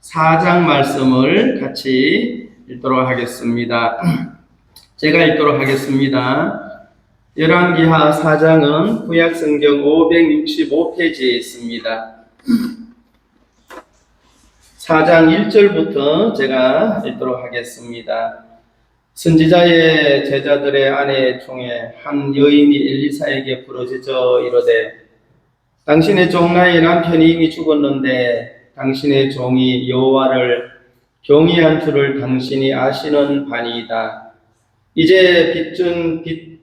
4장 말씀을 같이 읽도록 하겠습니다. 제가 읽도록 하겠습니다. 열왕기하 4장은 구약성경 565페이지에 있습니다. 4장 1절부터 제가 읽도록 하겠습니다. 선지자의 제자들의 아내 중에 한 여인이 엘리사에게 부르짖어 이르되 당신의 종 나의 남편이 이미 죽었는데 당신의 종이 여호와를 경외한 줄을 당신이 아시는 바니이다. 이제 빚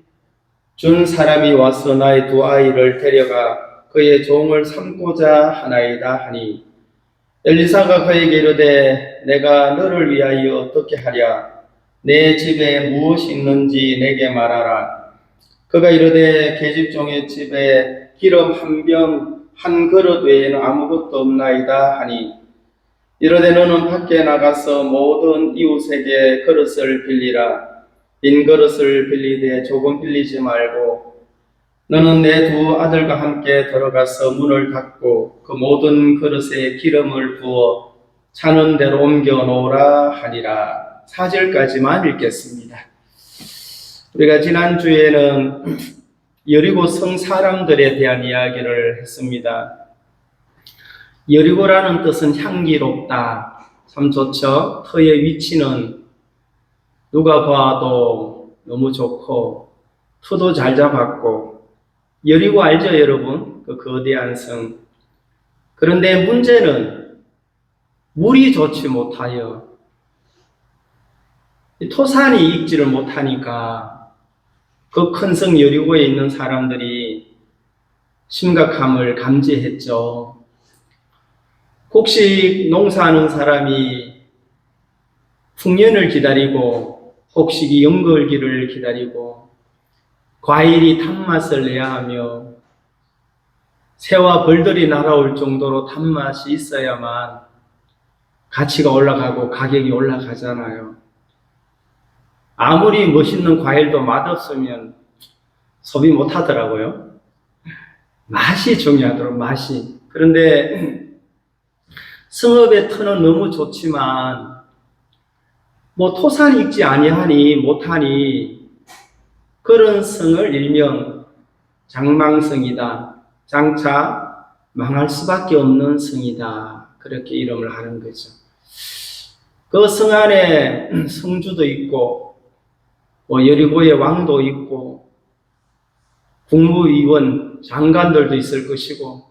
준 사람이 와서 나의 두 아이를 데려가 그의 종을 삼고자 하나이다 하니 엘리사가 그에게 이르되 내가 너를 위하여 어떻게 하랴? 내 집에 무엇이 있는지 내게 말하라. 그가 이르되 계집종의 집에 기름 한 병 한 그릇 외에는 아무것도 없나이다 하니 이르되 너는 밖에 나가서 모든 이웃에게 그릇을 빌리라. 빈 그릇을 빌리되 조금 빌리지 말고 너는 내 두 아들과 함께 들어가서 문을 닫고 그 모든 그릇에 기름을 부어 차는 대로 옮겨 놓으라 하니라. 4절까지만 읽겠습니다. 우리가 지난주에는 여리고 성 사람들에 대한 이야기를 했습니다. 여리고라는 뜻은 향기롭다. 참 좋죠. 터의 위치는 누가 봐도 너무 좋고 터도 잘 잡았고 여리고 알죠 여러분? 그 거대한 성. 그런데 문제는 물이 좋지 못하여 토산이 익지를 못하니까 그 큰 성 여리고에 있는 사람들이 심각함을 감지했죠. 곡식 농사하는 사람이 풍년을 기다리고 곡식이 연걸기를 기다리고 과일이 단맛을 내야 하며 새와 벌들이 날아올 정도로 단맛이 있어야만 가치가 올라가고 가격이 올라가잖아요. 아무리 멋있는 과일도 맛없으면 소비 못하더라고요. 맛이 중요하더라고요. 맛이. 그런데 성읍의 터는 너무 좋지만 토산이 익지 아니하니 못하니 그런 성을 일명 장망성이다. 장차 망할 수밖에 없는 성이다. 그렇게 이름을 하는 거죠. 그 성 안에 성주도 있고 여리고의 왕도 있고 국무위원 장관들도 있을 것이고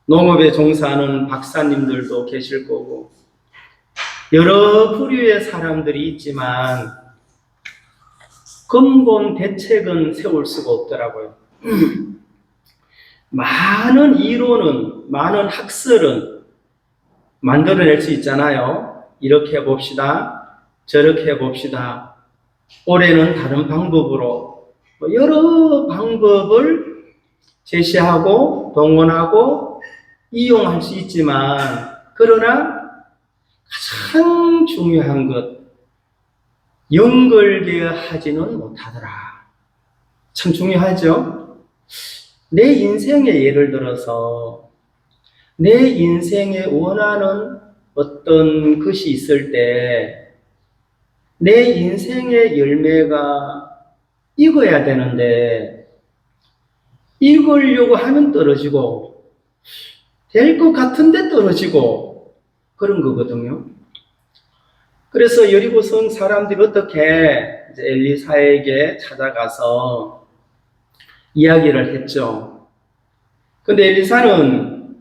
농업에 종사하는 박사님들도 계실 거고 여러 부류의 사람들이 있지만 근본 대책은 세울 수가 없더라고요. 많은 이론은, 많은 학설은 만들어낼 수 있잖아요. 이렇게 해봅시다. 저렇게 해봅시다. 올해는 다른 방법으로 여러 방법을 제시하고 동원하고 이용할 수 있지만 그러나 가장 중요한 것 연결되어 하지는 못하더라. 참 중요하죠. 내 인생에 예를 들어서 내 인생에 원하는 어떤 것이 있을 때 내 인생의 열매가 익어야 되는데 익으려고 하면 떨어지고 될 것 같은데 떨어지고 그런 거거든요. 그래서 여리고성 사람들이 어떻게 엘리사에게 찾아가서 이야기를 했죠. 근데 엘리사는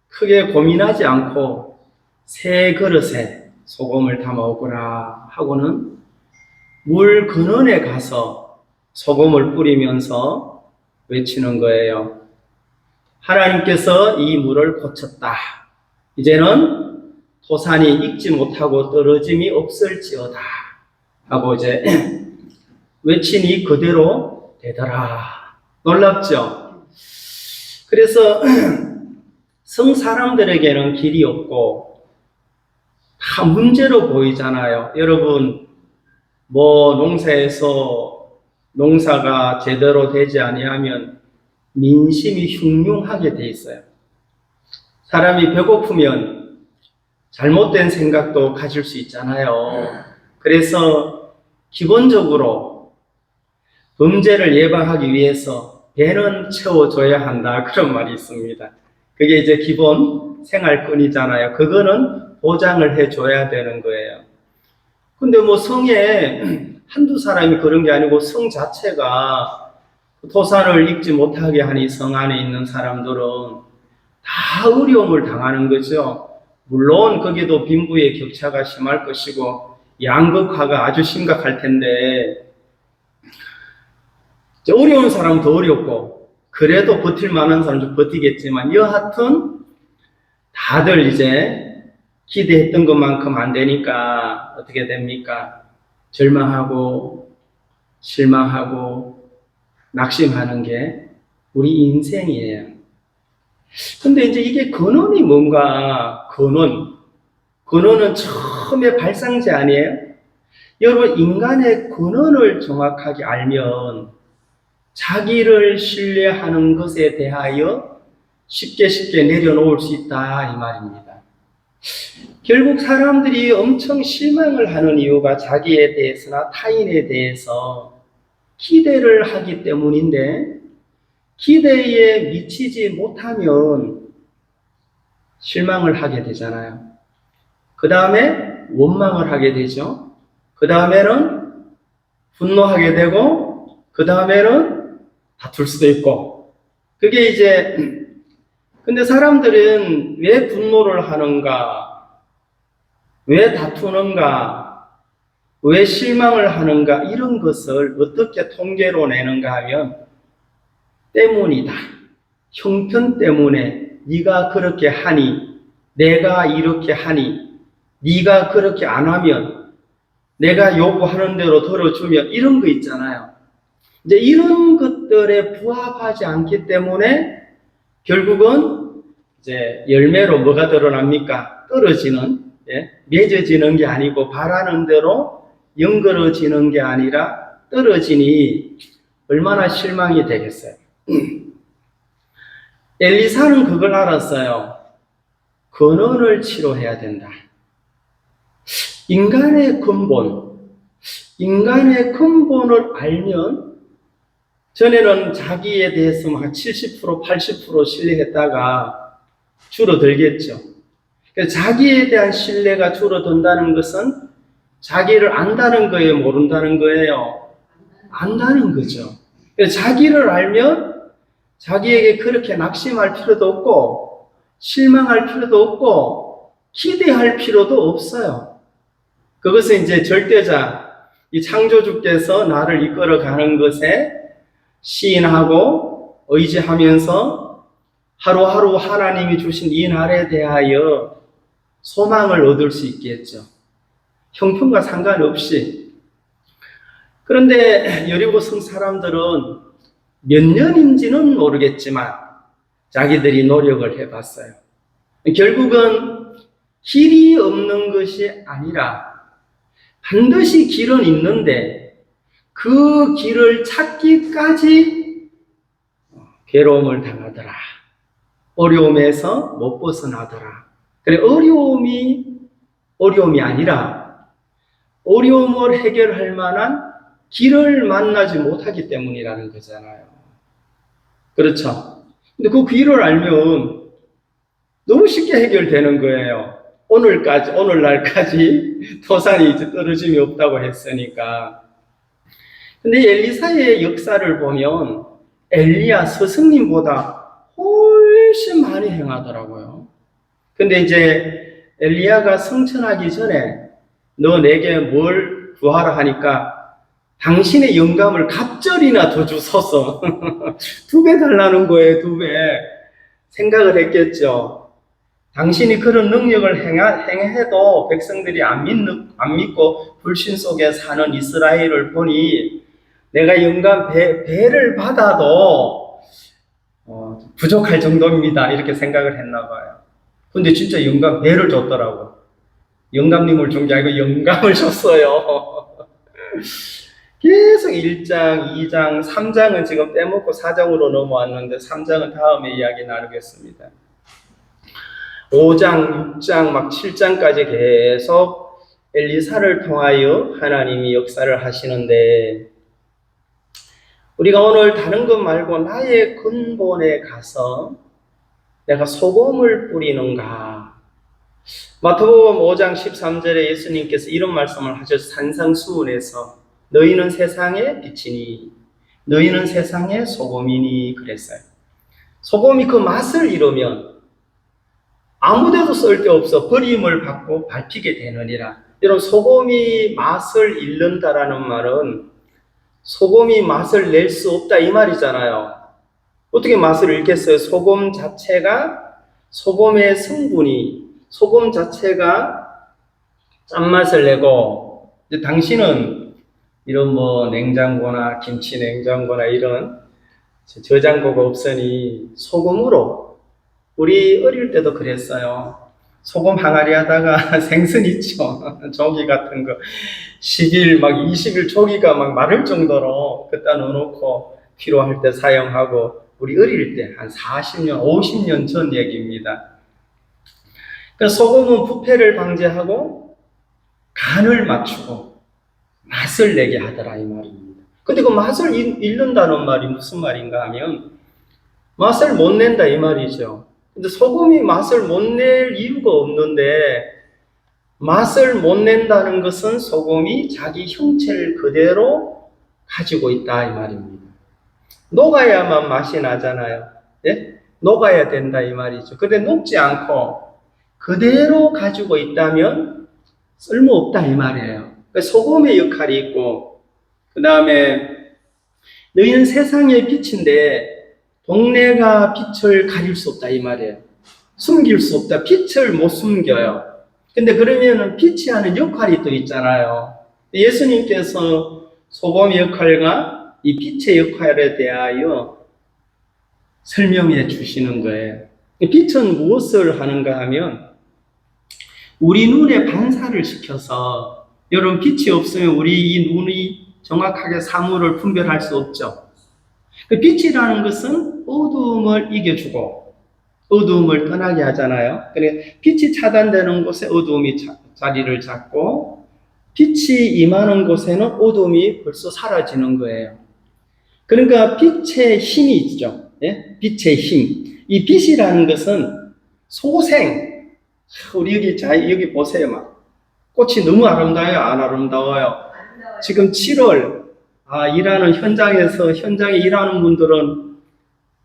크게 고민하지 않고 새 그릇에 소금을 담아 오거라 하고는 물 근원에 가서 소금을 뿌리면서 외치는 거예요. 하나님께서 이 물을 고쳤다. 이제는 토산이 익지 못하고 떨어짐이 없을지어다 하고 외치니 그대로 되더라. 놀랍죠? 그래서 성 사람들에게는 길이 없고 다 문제로 보이잖아요. 여러분 농사에서 농사가 제대로 되지 아니하면 민심이 흉흉하게 돼 있어요. 사람이 배고프면 잘못된 생각도 가질 수 있잖아요. 그래서 기본적으로 범죄를 예방하기 위해서 배는 채워줘야 한다. 그런 말이 있습니다. 그게 이제 기본 생활권이잖아요. 그거는 보장을 해줘야 되는 거예요. 근데 뭐 성에 한두 사람이 그런 게 아니고 성 자체가 토산을 읽지 못하게 하니 성 안에 있는 사람들은 다 어려움을 당하는 거죠. 물론 거기도 빈부의 격차가 심할 것이고 양극화가 아주 심각할 텐데 어려운 사람은 더 어렵고 그래도 버틸 만한 사람은 버티겠지만 여하튼 다들 이제 기대했던 것만큼 안 되니까 어떻게 됩니까? 절망하고 실망하고 낙심하는 게 우리 인생이에요. 근데 이제 이게 근원이 뭔가? 근원은 처음에 발상제 아니에요? 여러분, 인간의 근원을 정확하게 알면 자기를 신뢰하는 것에 대하여 쉽게 내려놓을 수 있다 이 말입니다. 결국 사람들이 엄청 실망을 하는 이유가 자기에 대해서나 타인에 대해서 기대를 하기 때문인데 기대에 미치지 못하면 실망을 하게 되잖아요. 그 다음에 원망을 하게 되죠. 그 다음에는 분노하게 되고 그 다음에는 다툴 수도 있고 그게 이제 근데 사람들은 왜 분노를 하는가? 왜 다투는가? 왜 실망을 하는가? 이런 것을 어떻게 통계로 내는가 하면 때문이다. 형편 때문에 네가 그렇게 하니 내가 이렇게 하니 네가 그렇게 안 하면 내가 요구하는 대로 들어주면 이런 거 있잖아요. 이제 이런 것들에 부합하지 않기 때문에 결국은 이제 열매로 뭐가 드러납니까? 떨어지는, 맺어지는 게 아니고 바라는 대로 연결어지는 게 아니라 떨어지니 얼마나 실망이 되겠어요. 엘리사는 그걸 알았어요. 근원을 치료해야 된다. 인간의 근본을 알면 전에는 자기에 대해서 막 70%, 80% 신뢰했다가 줄어들겠죠. 자기에 대한 신뢰가 줄어든다는 것은 자기를 안다는 거예요, 모른다는 거예요? 안다는 거죠. 자기를 알면 자기에게 그렇게 낙심할 필요도 없고 실망할 필요도 없고 기대할 필요도 없어요. 그것은 이제 절대자, 이 창조주께서 나를 이끌어가는 것에 시인하고 의지하면서 하루하루 하나님이 주신 이 날에 대하여 소망을 얻을 수 있겠죠. 형편과 상관없이. 그런데 여리고성 사람들은 몇 년인지는 모르겠지만 자기들이 노력을 해봤어요. 결국은 길이 없는 것이 아니라 반드시 길은 있는데 그 길을 찾기까지 괴로움을 당하더라. 어려움에서 못 벗어나더라. 그래, 어려움이 아니라 어려움을 해결할 만한 길을 만나지 못하기 때문이라는 거잖아요. 그렇죠? 근데 그 길을 알면 너무 쉽게 해결되는 거예요. 오늘날까지 토산이 이제 떨어짐이 없다고 했으니까. 근데 엘리사의 역사를 보면 엘리야 스승님보다 훨씬 많이 행하더라고요. 근데 이제 엘리야가 성천하기 전에 너 내게 뭘 구하라 하니까 당신의 영감을 갑절이나 더 주소서. 2배 달라는 거예요, 2배. 생각을 했겠죠. 당신이 그런 능력을 행해도 백성들이 안 믿고 불신 속에 사는 이스라엘을 보니 내가 영감 배를 받아도 부족할 정도입니다. 이렇게 생각을 했나 봐요. 근데 진짜 영감 배를 줬더라고요. 영감님을 준 게 아니고 영감을 줬어요. 계속 1장, 2장, 3장은 지금 빼먹고 4장으로 넘어왔는데 3장은 다음에 이야기 나누겠습니다. 5장, 6장, 막 7장까지 계속 엘리사를 통하여 하나님이 역사를 하시는데, 우리가 오늘 다른 것 말고 나의 근본에 가서 내가 소금을 뿌리는가? 마태복음 5장 13절에 예수님께서 이런 말씀을 하셔서 산상수훈에서 너희는 세상의 빛이니 너희는 세상의 소금이니 그랬어요. 소금이 그 맛을 잃으면 아무데도 쓸데없어 버림을 받고 밟히게 되느니라. 여러분, 소금이 맛을 잃는다라는 말은 소금이 맛을 낼 수 없다 이 말이잖아요. 어떻게 맛을 잃겠어요? 소금 자체가 짠맛을 내고, 이제 당신은 이런 뭐 냉장고나 김치 냉장고나 이런 저장고가 없으니 소금으로, 우리 어릴 때도 그랬어요. 소금 항아리 하다가 생선 있죠. 조기 같은 거. 10일, 막 20일 조기가 막 마를 정도로 갖다 넣어놓고 필요할 때 사용하고, 우리 어릴 때 한 40년, 50년 전 얘기입니다. 그러니까 소금은 부패를 방지하고 간을 맞추고 맛을 내게 하더라 이 말입니다. 근데 그 맛을 잃는다는 말이 무슨 말인가 하면 맛을 못 낸다 이 말이죠. 근데 소금이 맛을 못 낼 이유가 없는데, 맛을 못 낸다는 것은 소금이 자기 형체를 그대로 가지고 있다 이 말입니다. 녹아야만 맛이 나잖아요. 예? 녹아야 된다 이 말이죠. 근데 녹지 않고 그대로 가지고 있다면 쓸모없다 이 말이에요. 그러니까 소금의 역할이 있고, 그 다음에 너희는 세상의 빛인데 동네가 빛을 가릴 수 없다 이 말이에요. 숨길 수 없다. 빛을 못 숨겨요. 근데 그러면은 빛이 하는 역할이 또 있잖아요. 예수님께서 소금의 역할과 이 빛의 역할에 대하여 설명해 주시는 거예요. 빛은 무엇을 하는가 하면 우리 눈에 반사를 시켜서, 여러분 빛이 없으면 우리 이 눈이 정확하게 사물을 분별할 수 없죠. 빛이라는 것은 어두움을 이겨주고 어두움을 떠나게 하잖아요. 그러니까 빛이 차단되는 곳에 어두움이 자리를 잡고 빛이 임하는 곳에는 어두움이 벌써 사라지는 거예요. 그러니까 빛의 힘이 있죠. 예? 빛의 힘. 이 빛이라는 것은 소생. 우리 여기 보세요. 막 꽃이 너무 아름다워요? 안 아름다워요? 지금 7월 일하는 현장에 일하는 분들은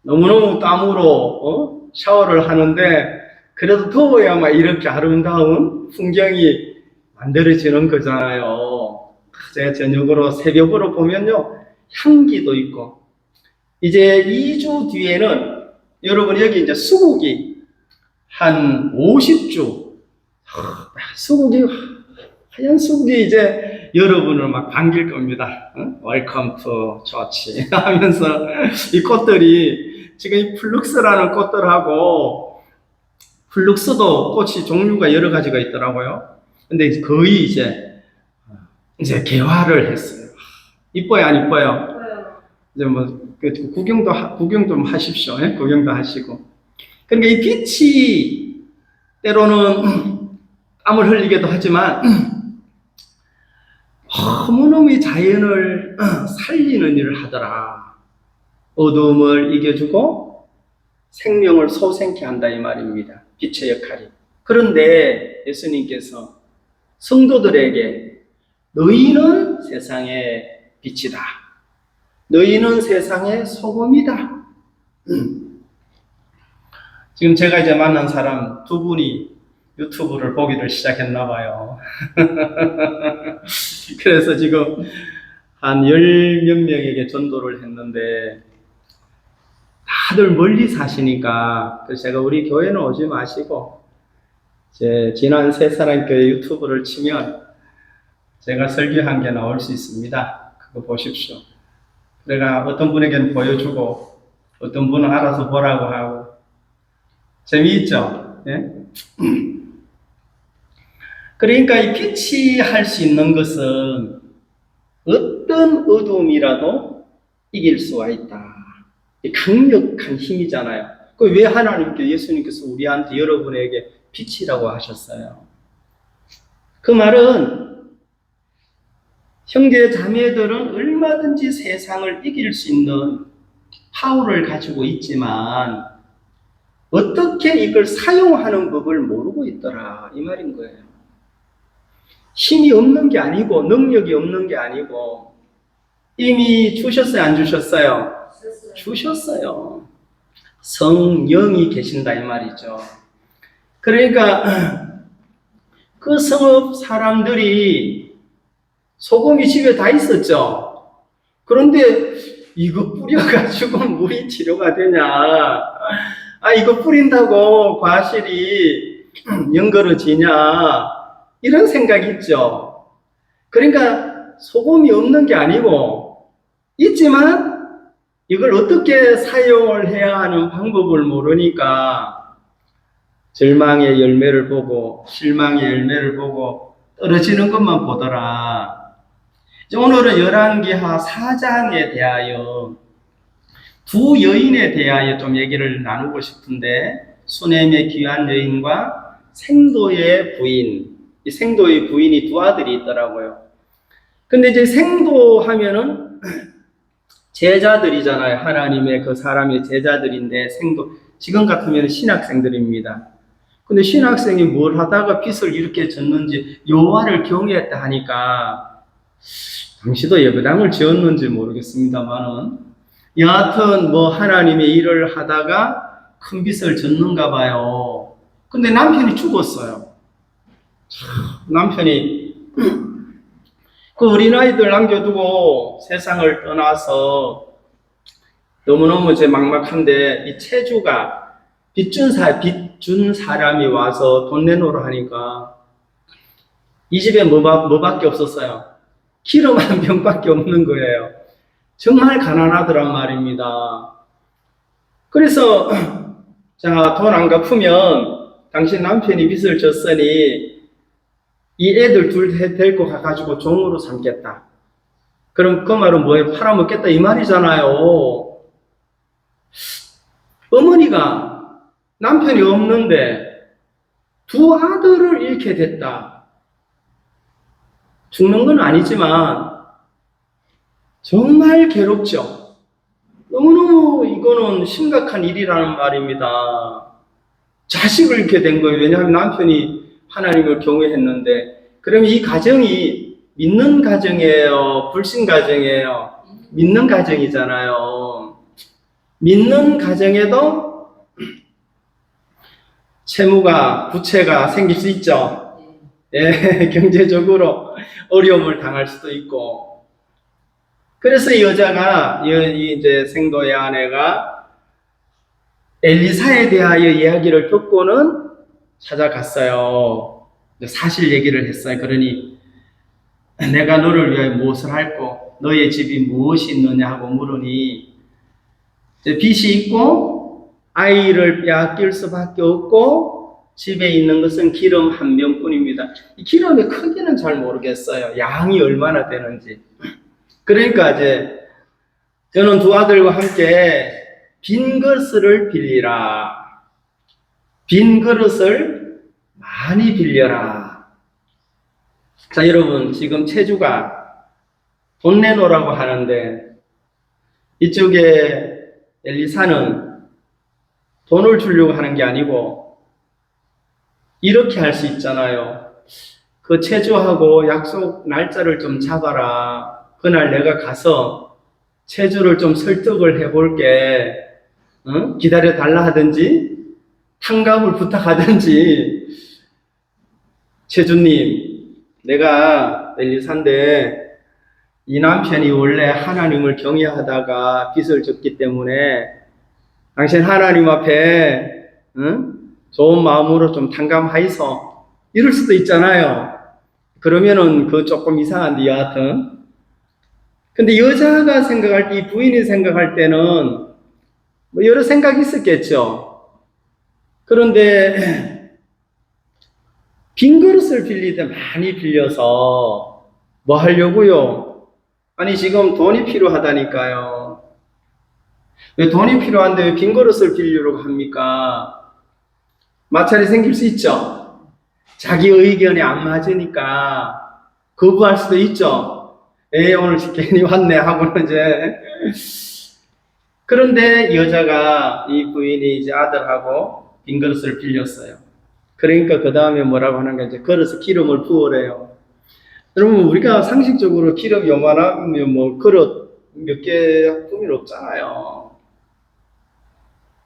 너무너무 땀으로 샤워를 하는데, 그래도 더워야만 이렇게 아름다운 풍경이 만들어지는 거잖아요. 제가 새벽으로 보면요, 향기도 있고. 이제 2주 뒤에는 여러분 여기 이제 수국이 한 50주, 하얀 수국이 이제 여러분을 막 반길 겁니다. 웰컴 투 처치 하면서 이 꽃들이, 지금 이 플룩스라는 꽃들하고, 플룩스도 꽃이 종류가 여러 가지가 있더라고요. 근데 거의 이제 개화를 했어요. 이뻐요, 안 이뻐요? 이제 구경도 하십시오. 예? 구경도 하시고. 그러니까 이 빛이 때로는 땀을 흘리기도 하지만 너무너무 자연을 살리는 일을 하더라. 어두움을 이겨주고 생명을 소생케 한다 이 말입니다. 빛의 역할이. 그런데 예수님께서 성도들에게 너희는 세상의 빛이다. 너희는 세상의 소금이다. 지금 제가 이제 만난 사람 두 분이 유튜브를 보기를 시작했나 봐요. 그래서 지금 한 10몇 명에게 전도를 했는데 다들 멀리 사시니까, 그래서 제가 우리 교회는 오지 마시고 지난 세사랑교회 유튜브를 치면 제가 설교한 게 나올 수 있습니다. 그거 보십시오. 내가 어떤 분에게는 보여주고 어떤 분은 알아서 보라고 하고, 재미있죠? 예? 그러니까 이 빛이 할 수 있는 것은 어떤 어두움이라도 이길 수가 있다. 강력한 힘이잖아요. 그 왜 하나님께 예수님께서 우리한테 여러분에게 빛이라고 하셨어요? 그 말은 형제 자매들은 얼마든지 세상을 이길 수 있는 파워를 가지고 있지만 어떻게 이걸 사용하는 법을 모르고 있더라 이 말인 거예요. 힘이 없는 게 아니고 능력이 없는 게 아니고 이미 주셨어요, 안 주셨어요? 주셨어요. 성령이 계신다 이 말이죠. 그러니까 그 성읍 사람들이 소금이 집에 다 있었죠. 그런데 이거 뿌려가지고 물이 치료가 되냐? 아, 이거 뿌린다고 과실이 연결어지냐? 이런 생각이 있죠. 그러니까 소금이 없는 게 아니고 있지만 이걸 어떻게 사용을 해야 하는 방법을 모르니까 절망의 열매를 보고 실망의 열매를 보고 떨어지는 것만 보더라. 오늘은 열왕기하 4장에 대하여 두 여인에 대하여 좀 얘기를 나누고 싶은데 수넴의 귀한 여인과 생도의 부인, 이 생도의 부인이 두 아들이 있더라고요. 근데 이제 생도 하면은 제자들이잖아요. 하나님의 그 사람의 제자들인데 생도 지금 같으면 신학생들입니다. 근데 신학생이 뭘 하다가 빚을 이렇게 졌는지 여호와를 경외했다 하니까 당시도 예배당을 지었는지 모르겠습니다만은 여하튼 뭐 하나님의 일을 하다가 큰 빚을 졌는가 봐요. 근데 남편이 죽었어요. 남편이 그 어린아이들 남겨두고 세상을 떠나서 너무너무 제 막막한데 이 채주가 빚 준 사람이 와서 돈 내놓으라 하니까 이 집에 뭐밖에 없었어요? 기름 한 병밖에 없는 거예요. 정말 가난하더란 말입니다. 그래서 자, 돈 안 갚으면 당신 남편이 빚을 졌으니 이 애들 둘 데리고 가가지고 종으로 삼겠다. 그럼 그 말은 뭐예요? 팔아먹겠다 이 말이잖아요. 어머니가 남편이 없는데 두 아들을 잃게 됐다. 죽는 건 아니지만 정말 괴롭죠. 너무너무 이거는 심각한 일이라는 말입니다. 자식을 잃게 된 거예요. 왜냐하면 남편이 하나님을 경외했는데. 그러면 이 가정이 믿는 가정이에요? 불신 가정이에요? 믿는 가정이잖아요. 믿는 가정에도 채무가, 부채가 생길 수 있죠. 예, 경제적으로 어려움을 당할 수도 있고. 그래서 이 여자가, 이제 생도의 아내가 엘리사에 대하여 이야기를 듣고는 찾아갔어요. 사실 얘기를 했어요. 그러니 내가 너를 위하여 무엇을 할꼬? 너의 집이 무엇이 있느냐 하고 물으니 빚이 있고 아이를 빼앗길 수밖에 없고 집에 있는 것은 기름 한 병뿐입니다. 이 기름의 크기는 잘 모르겠어요. 양이 얼마나 되는지. 그러니까 이제 저는 두 아들과 함께 빈 그릇을 빌리라. 빈 그릇을 많이 빌려라. 자, 여러분 지금 채주가 돈 내놓으라고 하는데 이쪽에 엘리사는 돈을 주려고 하는 게 아니고 이렇게 할 수 있잖아요. 그 채주하고 약속 날짜를 좀 잡아라. 그날 내가 가서 채주를 좀 설득을 해볼게. 응? 기다려 달라 하든지 탕감을 부탁하든지. 채주님, 내가 엘리사인데 이 남편이 원래 하나님을 경외하다가 빚을 졌기 때문에 당신 하나님 앞에 좋은 마음으로 좀 탕감하이소. 이럴 수도 있잖아요. 그러면은 그 조금 이상한데 여하튼. 근데 여자가 생각할 때, 이 부인이 생각할 때는 뭐 여러 생각이 있었겠죠. 그런데 빈 그릇을 빌릴 때 많이 빌려서 뭐 하려고요? 아니 지금 돈이 필요하다니까요. 왜 돈이 필요한데 왜 빈 그릇을 빌려고 합니까? 마찰이 생길 수 있죠. 자기 의견에 안 맞으니까 거부할 수도 있죠. 에 오늘 괜히 왔네 하고는 이제. 그런데 여자가 이 부인이 이제 아들하고 빈 그릇을 빌렸어요. 그러니까 그 다음에 뭐라고 하는 게 이제 그릇에 기름을 부으래요. 여러분 우리가 상식적으로 기름 요만하면 뭐 그릇 몇 개 품이 없잖아요.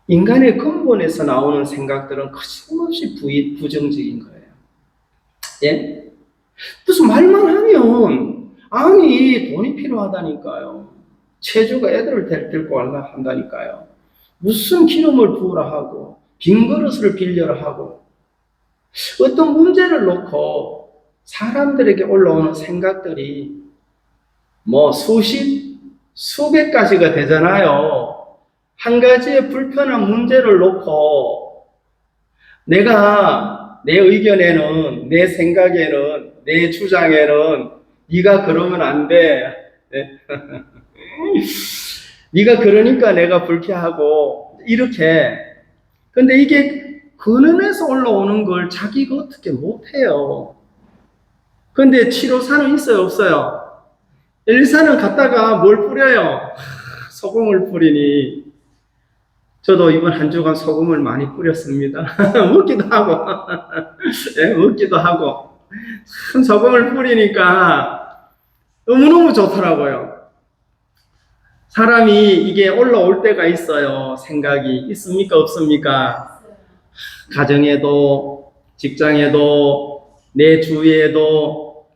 인간의 근본에서 나오는 생각들은 거침없이 부정적인 거예요. 예? 무슨 말만 하면 아니 돈이 필요하다니까요. 체주가 애들을 데리고 와라 한다니까요. 무슨 기름을 부으라 하고 빈 그릇을 빌려라 하고 어떤 문제를 놓고 사람들에게 올라오는 생각들이 뭐 수백 가지가 되잖아요. 한 가지의 불편한 문제를 놓고 내가 내 의견에는, 내 생각에는, 내 주장에는 네가 그러면 안 돼. 네가 그러니까 내가 불쾌하고 이렇게. 근데 이게 근원에서 올라오는 걸 자기가 어떻게 못해요. 근데 치료사는 있어요, 없어요? 엘리사는 갔다가 뭘 뿌려요? 소금을 뿌리니. 저도 이번 한 주간 소금을 많이 뿌렸습니다. 먹기도 하고, 예, 먹기도 하고. 참 소금을 뿌리니까 너무너무 좋더라고요. 사람이 이게 올라올 때가 있어요. 생각이 있습니까? 없습니까? 가정에도, 직장에도, 내 주위에도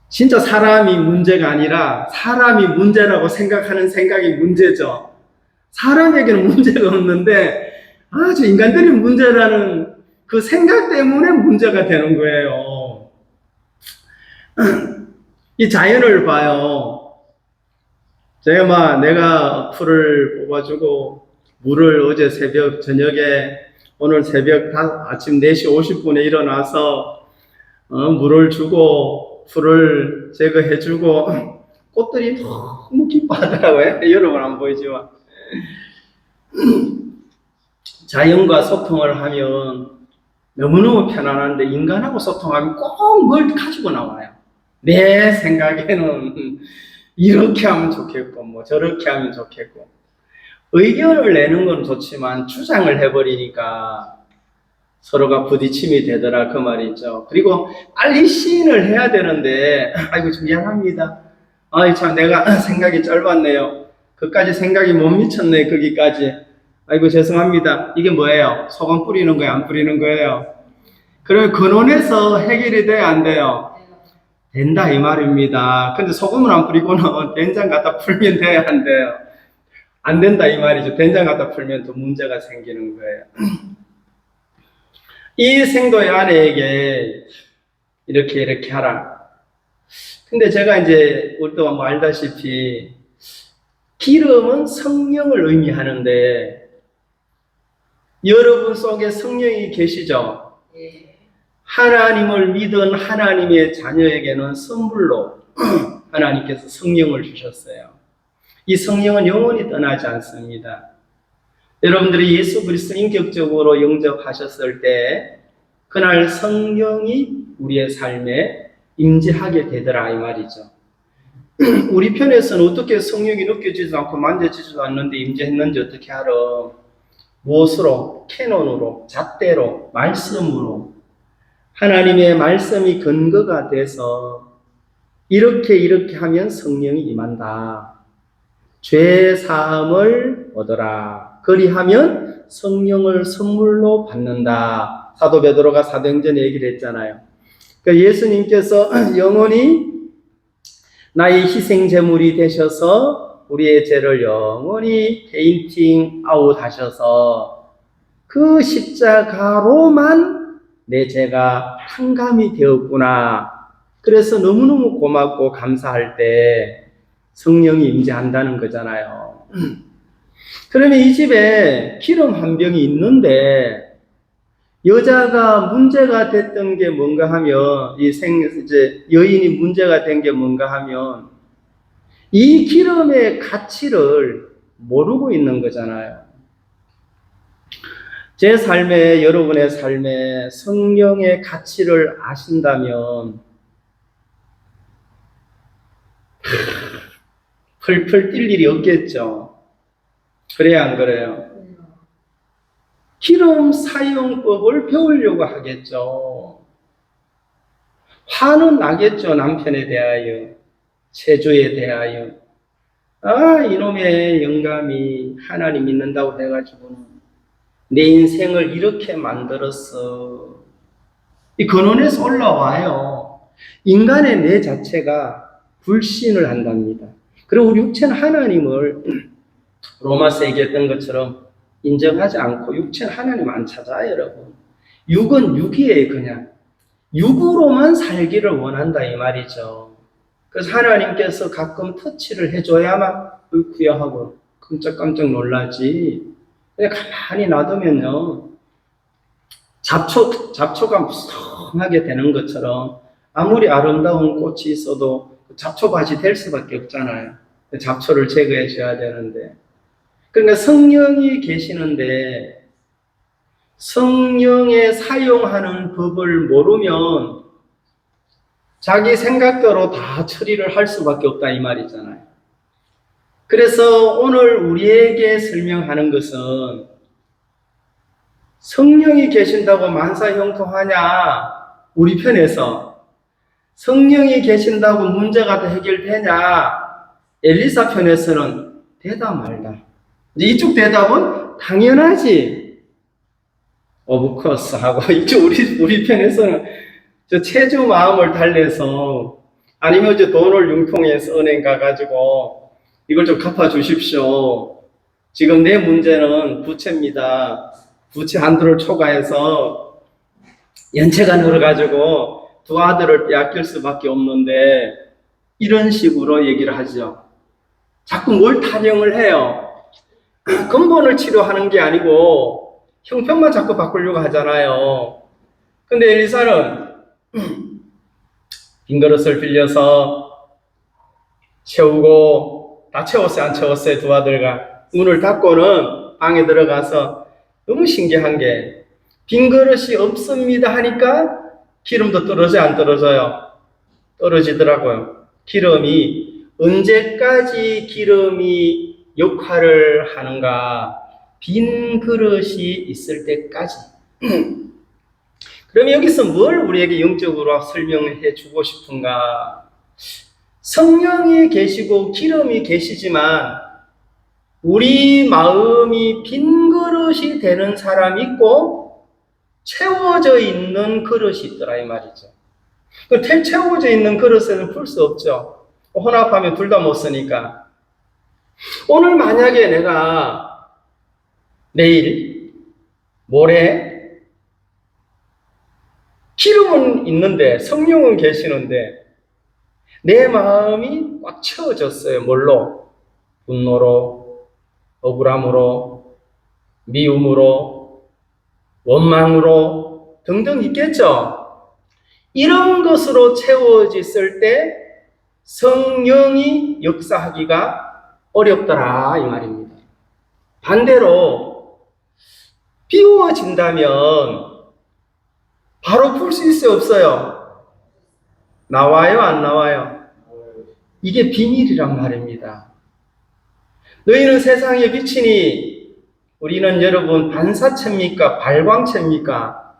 진짜 사람이 문제가 아니라 사람이 문제라고 생각하는 생각이 문제죠. 사람에게는 문제가 없는데 아주 인간들이 문제라는 그 생각 때문에 문제가 되는 거예요. 이 자연을 봐요. 내가 풀을 뽑아주고 물을 어제 저녁에 오늘 새벽 아침 4시 50분에 일어나서 물을 주고 풀을 제거해주고 꽃들이 너무 기뻐하더라고요. 여러분 안 보이지만 자연과 소통을 하면 너무너무 편안한데 인간하고 소통하면 꼭 뭘 가지고 나와요. 내 생각에는 이렇게 하면 좋겠고 뭐 저렇게 하면 좋겠고 의견을 내는 건 좋지만 주장을 해버리니까 서로가 부딪힘이 되더라 그 말이죠. 그리고 빨리 시인을 해야 되는데 아이고 좀 미안합니다. 아이 참 내가 생각이 짧았네요. 그까지 생각이 못 미쳤네 거기까지. 아이고 죄송합니다. 이게 뭐예요? 소금 뿌리는 거예요? 안 뿌리는 거예요? 그러면 근원에서 해결이 돼야 안 돼요? 된다 이 말입니다. 근데 소금을 안 뿌리고는 된장 갖다 풀면 돼야 안 돼요? 안 된다 이 말이죠. 된장 갖다 풀면 또 문제가 생기는 거예요. 이 생도의 아내에게 이렇게 하라. 근데 제가 이제 우리도 알다시피 기름은 성령을 의미하는데 여러분 속에 성령이 계시죠? 하나님을 믿은 하나님의 자녀에게는 선물로 하나님께서 성령을 주셨어요. 이 성령은 영원히 떠나지 않습니다. 여러분들이 예수 그리스도 인격적으로 영접하셨을 때 그날 성령이 우리의 삶에 임재하게 되더라 이 말이죠. 우리 편에서는 어떻게 성령이 느껴지지도 않고 만져지지도 않는데 임재했는지 어떻게 알아? 무엇으로? 캐논으로, 잣대로, 말씀으로. 하나님의 말씀이 근거가 돼서 이렇게 하면 성령이 임한다. 죄 사함을 얻어라. 그리하면 성령을 선물로 받는다. 사도 베드로가 사도행전에 얘기를 했잖아요. 그러니까 예수님께서 영원히 나의 희생 제물이 되셔서 우리의 죄를 영원히 페인팅 아웃 하셔서 그 십자가로만 내 죄가 탕감이 되었구나. 그래서 너무너무 고맙고 감사할 때 성령이 임재한다는 거잖아요. 그러면 이 집에 기름 한 병이 있는데 여자가 문제가 됐던 게 뭔가 하면 이제 여인이 문제가 된 게 뭔가 하면 이 기름의 가치를 모르고 있는 거잖아요. 제 삶에, 여러분의 삶에 성령의 가치를 아신다면 펄펄 뛸 일이 없겠죠. 그래야 안 그래요? 기름 사용법을 배우려고 하겠죠. 화는 나겠죠. 남편에 대하여, 체조에 대하여. 이놈의 영감이 하나님 믿는다고 해가지고는 내 인생을 이렇게 만들었어. 이 근원에서 올라와요. 인간의 내 자체가 불신을 한답니다. 그리고 우리 육체는 하나님을 로마서 얘기했던 것처럼 인정하지 않고 육체는 하나님 안 찾아요, 여러분. 육은 육이에요, 그냥. 육으로만 살기를 원한다, 이 말이죠. 그래서 하나님께서 가끔 터치를 해줘야만, 어이쿠야 하고 깜짝깜짝 놀라지. 그냥 가만히 놔두면요, 잡초가 무성하게 되는 것처럼 아무리 아름다운 꽃이 있어도 잡초밭이 될 수밖에 없잖아요. 잡초를 제거해 줘야 되는데. 그러니까 성령이 계시는데 성령의 사용하는 법을 모르면 자기 생각대로 다 처리를 할 수밖에 없다 이 말이잖아요. 그래서 오늘 우리에게 설명하는 것은 성령이 계신다고 만사형통하냐? 우리 편에서 성령이 계신다고 문제가 다 해결되냐? 엘리사 편에서는 되다 말다. 이쪽 대답은 당연하지. Of course 하고 이쪽 우리 편에서는 저 체조 마음을 달래서 아니면 저 돈을 융통해서 은행 가가지고 이걸 좀 갚아주십시오. 지금 내 문제는 부채입니다. 부채 한도를 초과해서 연체가 늘어가지고 두 아들을 빼앗길 수밖에 없는데 이런 식으로 얘기를 하죠. 자꾸 뭘 타령을 해요. 근본을 치료하는 게 아니고 형편만 자꾸 바꾸려고 하잖아요. 근데 엘리사는 빈 그릇을 빌려서 채우고 다 채웠어요, 안 채웠어요? 두 아들과 문을 닫고는 방에 들어가서 너무 신기한 게 빈 그릇이 없습니다 하니까 기름도 떨어져요, 안 떨어져요? 떨어지더라고요. 기름이 언제까지 기름이 역할을 하는가? 빈 그릇이 있을 때까지. 그럼 여기서 뭘 우리에게 영적으로 설명해 주고 싶은가? 성령이 계시고 기름이 계시지만 우리 마음이 빈 그릇이 되는 사람이 있고 채워져 있는 그릇이 있더라 이 말이죠. 그 채워져 있는 그릇에는 풀 수 없죠. 혼합하면 둘 다 못 쓰니까. 오늘 만약에 내가 내일, 모레 기름은 있는데 성령은 계시는데 내 마음이 꽉 채워졌어요. 뭘로? 분노로, 억울함으로, 미움으로, 원망으로 등등 있겠죠. 이런 것으로 채워졌을 때 성령이 역사하기가 어렵더라 이 말입니다. 반대로 비워진다면 바로 풀 수 있어요, 없어요? 나와요, 안 나와요? 이게 비밀이란 말입니다. 너희는 세상에 비치니 우리는 여러분 반사체입니까? 발광체입니까?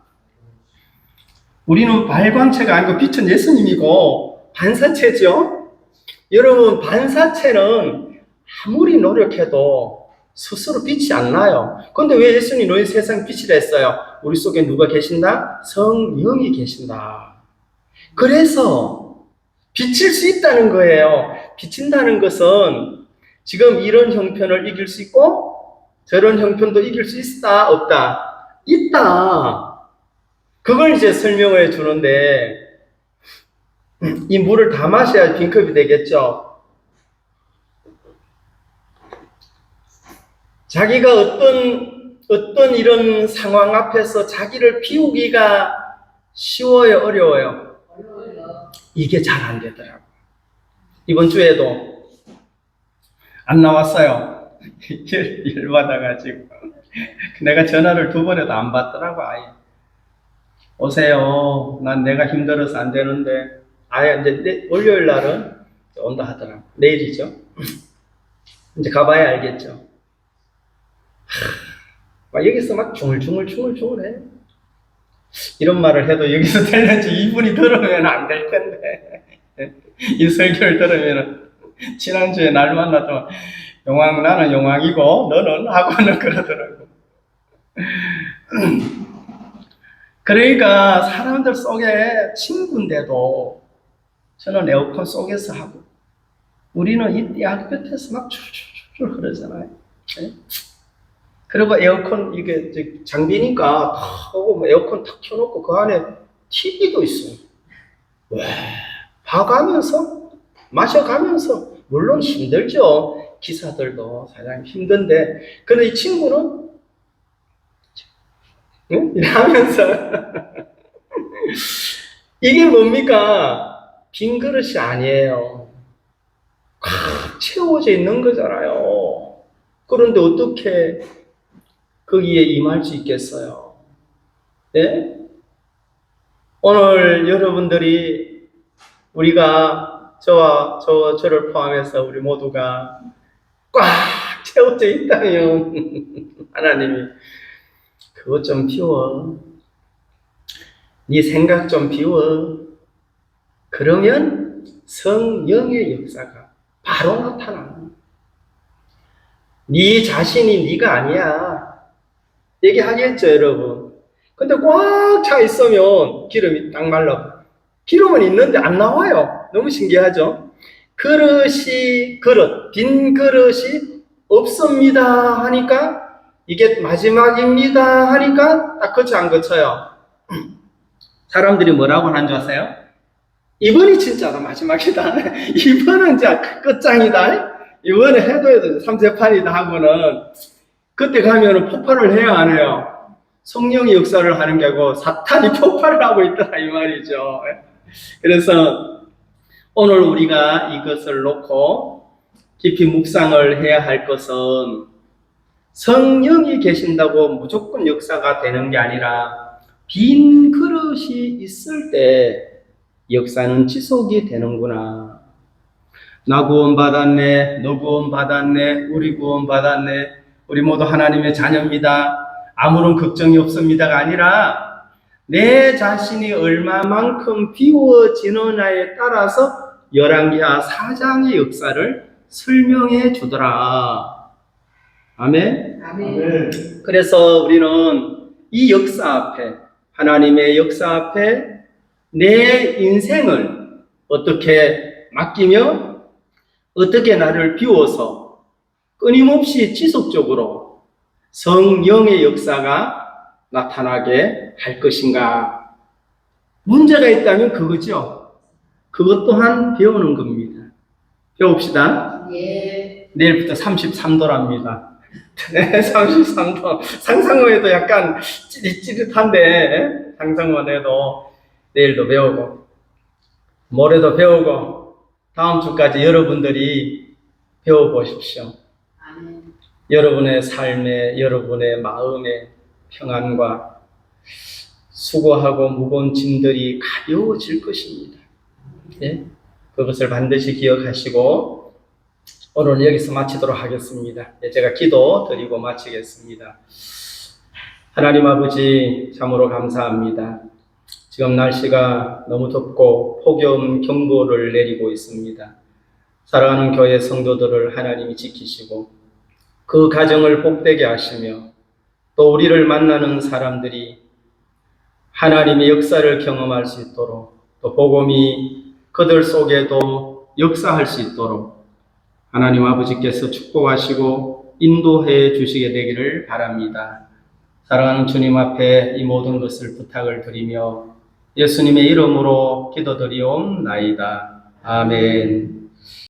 우리는 발광체가 아니고 빛은 예수님이고 반사체죠? 여러분 반사체는 아무리 노력해도 스스로 빛이 안 나요. 그런데 왜 예수님이 너희 세상 빛이 됐어요? 우리 속에 누가 계신다? 성령이 계신다. 그래서 비칠 수 있다는 거예요. 비친다는 것은 지금 이런 형편을 이길 수 있고 저런 형편도 이길 수 있다? 없다? 있다. 그걸 이제 설명을 주는데 이 물을 다 마셔야 빈컵이 되겠죠. 자기가 어떤 이런 상황 앞에서 자기를 비우기가 쉬워요, 어려워요? 이게 잘 안 되더라고요. 이번 주에도 안 나왔어요. 열받아가지고 내가 전화를 2번 해도 안 받더라고. 아예 오세요. 난 내가 힘들어서 안 되는데. 아예 이제 월요일 날은 온다 하더라고. 내일이죠. 이제 가봐야 알겠죠. 막 여기서 막 중얼중얼해. 이런 말을 해도 여기서 들는지 이분이 들으면 안 될 텐데. 이 설교를 들으면 지난주에 날 만나도 나는 용왕이고 너는 하고는 그러더라고. 그러니까 사람들 속에 친구인데도 저는 에어컨 속에서 하고 우리는 이 대학 끝에서 막 줄줄줄 흐르잖아요. 그리고 에어컨 이게 장비니까 탁 오고 에어컨 탁 켜놓고 그 안에 TV도 있어요. 와, 봐가면서 마셔가면서 물론 힘들죠. 기사들도 사장님 힘든데 근데 이 친구는 이러면서 이게 뭡니까? 빈 그릇이 아니에요. 꽉 채워져 있는 거잖아요. 그런데 어떻게 거기에 임할 수 있겠어요? 네? 오늘 여러분들이 우리가 저를 포함해서 우리 모두가 꽉 채워져 있다면 하나님이 그것 좀 비워. 네 생각 좀 비워. 그러면 성령의 역사가 바로 나타나. 네 자신이 네가 아니야. 얘기하겠죠, 여러분. 근데 꽉 차 있으면 기름이 딱 말라. 기름은 있는데 안 나와요. 너무 신기하죠? 빈 그릇이 없습니다 하니까 이게 마지막입니다 하니까 딱 거쳐 안 거쳐요. 사람들이 뭐라고 하는 줄 아세요? 이번이 진짜로 마지막이다. 이번은 이제 끝장이다. 이번에 해도 3세판이다 하고는 그때 가면은 폭발을 해야 안 해요. 성령의 역사를 하는 게 아니고 사탄이 폭발을 하고 있더라 이 말이죠. 그래서 오늘 우리가 이것을 놓고 깊이 묵상을 해야 할 것은 성령이 계신다고 무조건 역사가 되는 게 아니라 빈 그릇이 있을 때 역사는 지속이 되는구나. 나 구원받았네, 너 구원받았네, 우리 구원받았네, 우리 모두 하나님의 자녀입니다. 아무런 걱정이 없습니다가 아니라 내 자신이 얼마만큼 비워지느냐에 따라서 열왕기하 4장의 역사를 설명해 주더라. 아멘? 아멘. 그래서 우리는 이 역사 앞에, 하나님의 역사 앞에 내 인생을 어떻게 맡기며 어떻게 나를 비워서 끊임없이 지속적으로 성령의 역사가 나타나게 할 것인가? 문제가 있다면 그거죠. 그것 또한 배우는 겁니다. 배웁시다. 예. 내일부터 33도랍니다. 네, 33도. 상상만 해도 약간 찌릿찌릿한데, 상상만 해도 내일도 배우고, 모레도 배우고, 다음 주까지 여러분들이 배워보십시오. 아멘. 여러분의 삶에, 여러분의 마음의 평안과 수고하고 무거운 짐들이 가벼워질 것입니다. 예? 그것을 반드시 기억하시고, 오늘 여기서 마치도록 하겠습니다. 제가 기도 드리고 마치겠습니다. 하나님 아버지, 참으로 감사합니다. 지금 날씨가 너무 덥고 폭염 경보를 내리고 있습니다. 사랑하는 교회 성도들을 하나님이 지키시고 그 가정을 복되게 하시며 또 우리를 만나는 사람들이 하나님의 역사를 경험할 수 있도록 또 복음이 그들 속에도 역사할 수 있도록 하나님 아버지께서 축복하시고 인도해 주시게 되기를 바랍니다. 사랑하는 주님 앞에 이 모든 것을 부탁을 드리며 예수님의 이름으로 기도드리옵나이다. 아멘.